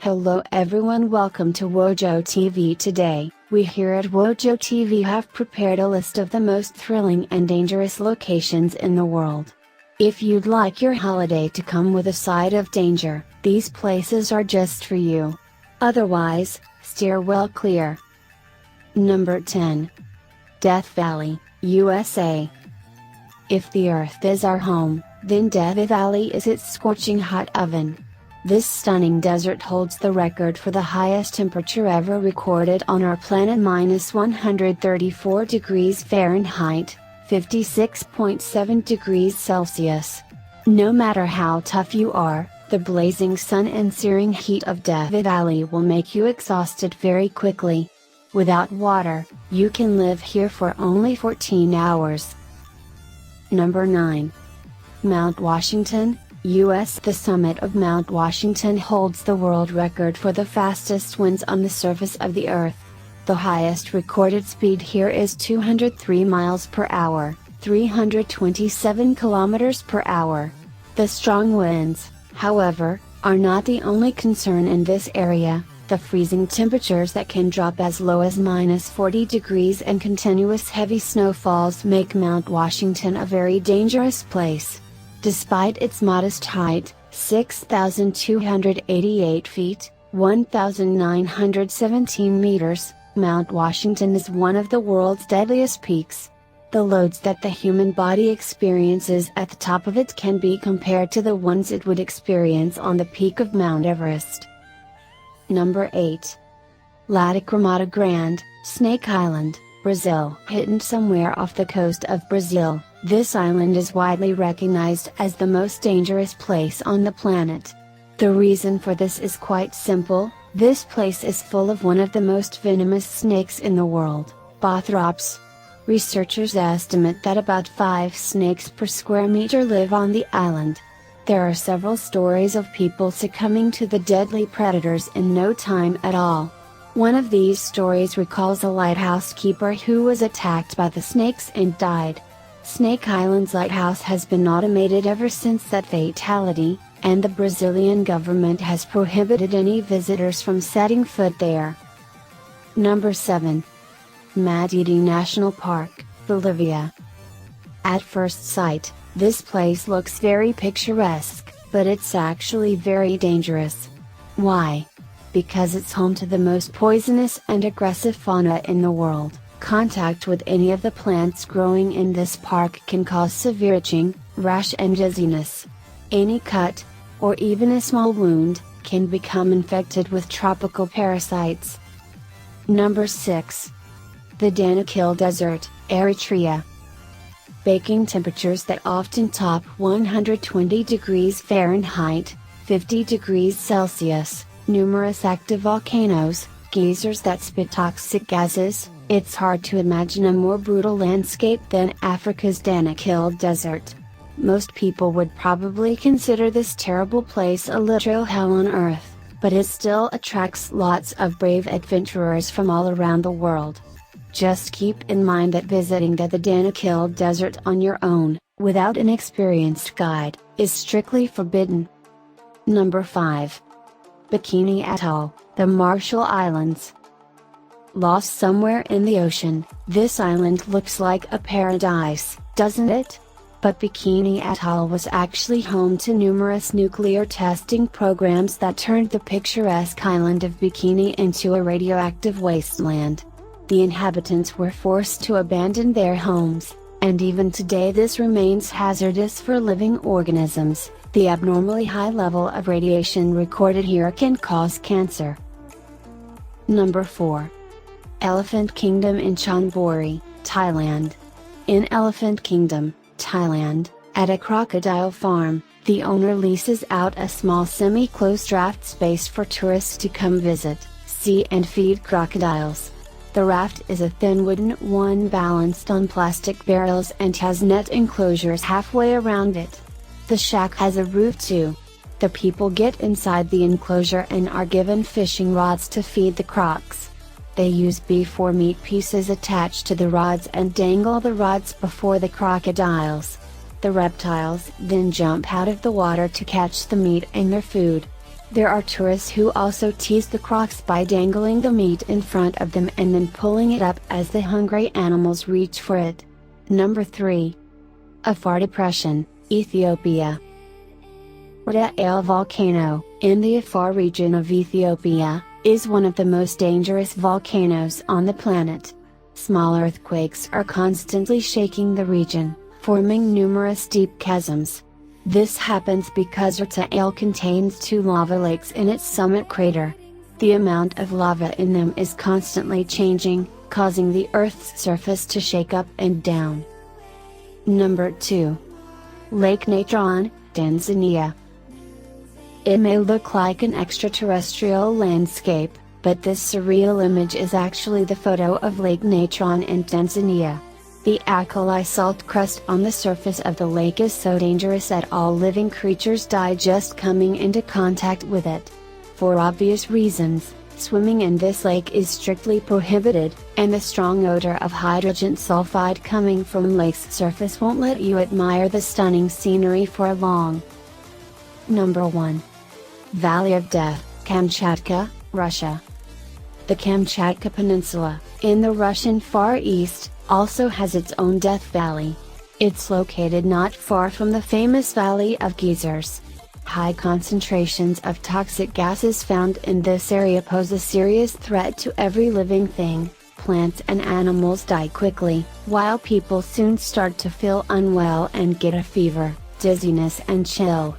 Hello everyone, welcome to Wojo TV. Today, we here at Wojo TV have prepared a list of the most thrilling and dangerous locations in the world. If you'd like your holiday to come with a side of danger, these places are just for you. Otherwise, steer well clear. Number 10. Death Valley, USA. If the Earth is our home, then Death Valley is its scorching hot oven. This stunning desert holds the record for the highest temperature ever recorded on our planet, -134 degrees Fahrenheit, 56.7 degrees Celsius. No matter how tough you are, the blazing sun and searing heat of Death Valley will make you exhausted very quickly. Without water, you can live here for only 14 hours. Number 9. Mount Washington, US. The summit of Mount Washington holds the world record for the fastest winds on the surface of the Earth. The highest recorded speed here is 203 miles per hour, 327 kilometers per hour. The strong winds, however, are not the only concern in this area. The freezing temperatures that can drop as low as -40 degrees and continuous heavy snowfalls make Mount Washington a very dangerous place. Despite its modest height, 6,288 feet, 1,917 meters, Mount Washington is one of the world's deadliest peaks. The loads that the human body experiences at the top of it can be compared to the ones it would experience on the peak of Mount Everest. Number 8. Grande, Snake Island, Brazil. Hidden somewhere off the coast of Brazil, this island is widely recognized as the most dangerous place on the planet. The reason for this is quite simple: this place is full of one of the most venomous snakes in the world, Bothrops. Researchers estimate that about 5 snakes per square meter live on the island. There are several stories of people succumbing to the deadly predators in no time at all. One of these stories recalls a lighthouse keeper who was attacked by the snakes and died. Snake Island's lighthouse has been automated ever since that fatality, and the Brazilian government has prohibited any visitors from setting foot there. Number 7. Maddie National Park, Bolivia. At first sight, this place looks very picturesque, but it's actually very dangerous. Why? Because it's home to the most poisonous and aggressive fauna in the world. Contact with any of the plants growing in this park can cause severe itching, rash and dizziness. Any cut, or even a small wound, can become infected with tropical parasites. Number 6. The Danakil Desert, Eritrea. Baking temperatures that often top 120 degrees Fahrenheit, 50 degrees Celsius, numerous active volcanoes, geysers that spit toxic gases. It's hard to imagine a more brutal landscape than Africa's Danakil Desert. Most people would probably consider this terrible place a literal hell on earth, but it still attracts lots of brave adventurers from all around the world. Just keep in mind that visiting the Danakil Desert on your own, without an experienced guide, is strictly forbidden. Number 5. Bikini Atoll, the Marshall Islands. Lost somewhere in the ocean, this island looks like a paradise, doesn't it? But Bikini Atoll was actually home to numerous nuclear testing programs that turned the picturesque island of Bikini into a radioactive wasteland. The inhabitants were forced to abandon their homes, and even today this remains hazardous for living organisms. The abnormally high level of radiation recorded here can cause cancer. Number 4. Elephant Kingdom in Chonburi, Thailand. In Elephant Kingdom, Thailand, at a crocodile farm, the owner leases out a small semi-closed raft space for tourists to come visit, see and feed crocodiles. The raft is a thin wooden one balanced on plastic barrels and has net enclosures halfway around it. The shack has a roof too. The people get inside the enclosure and are given fishing rods to feed the crocs. They use beef or meat pieces attached to the rods and dangle the rods before the crocodiles. The reptiles then jump out of the water to catch the meat and their food. There are tourists who also tease the crocs by dangling the meat in front of them and then pulling it up as the hungry animals reach for it. Number 3. Afar Depression, Ethiopia. Ra'el volcano, in the Afar region of Ethiopia, is one of the most dangerous volcanoes on the planet. Small earthquakes are constantly shaking the region, forming numerous deep chasms. This happens because Ra'el contains 2 lava lakes in its summit crater. The amount of lava in them is constantly changing, causing the Earth's surface to shake up and down. Number 2. Lake Natron, Tanzania. It may look like an extraterrestrial landscape, but this surreal image is actually the photo of Lake Natron in Tanzania. The alkali salt crust on the surface of the lake is so dangerous that all living creatures die just coming into contact with it. For obvious reasons, swimming in this lake is strictly prohibited, and the strong odor of hydrogen sulfide coming from lake's surface won't let you admire the stunning scenery for long. Number 1. Valley of Death, Kamchatka, Russia. The Kamchatka Peninsula, in the Russian Far East, also has its own death valley. It's located not far from the famous Valley of Geysers. High concentrations of toxic gases found in this area pose a serious threat to every living thing. Plants and animals die quickly, while people soon start to feel unwell and get a fever, dizziness and chill.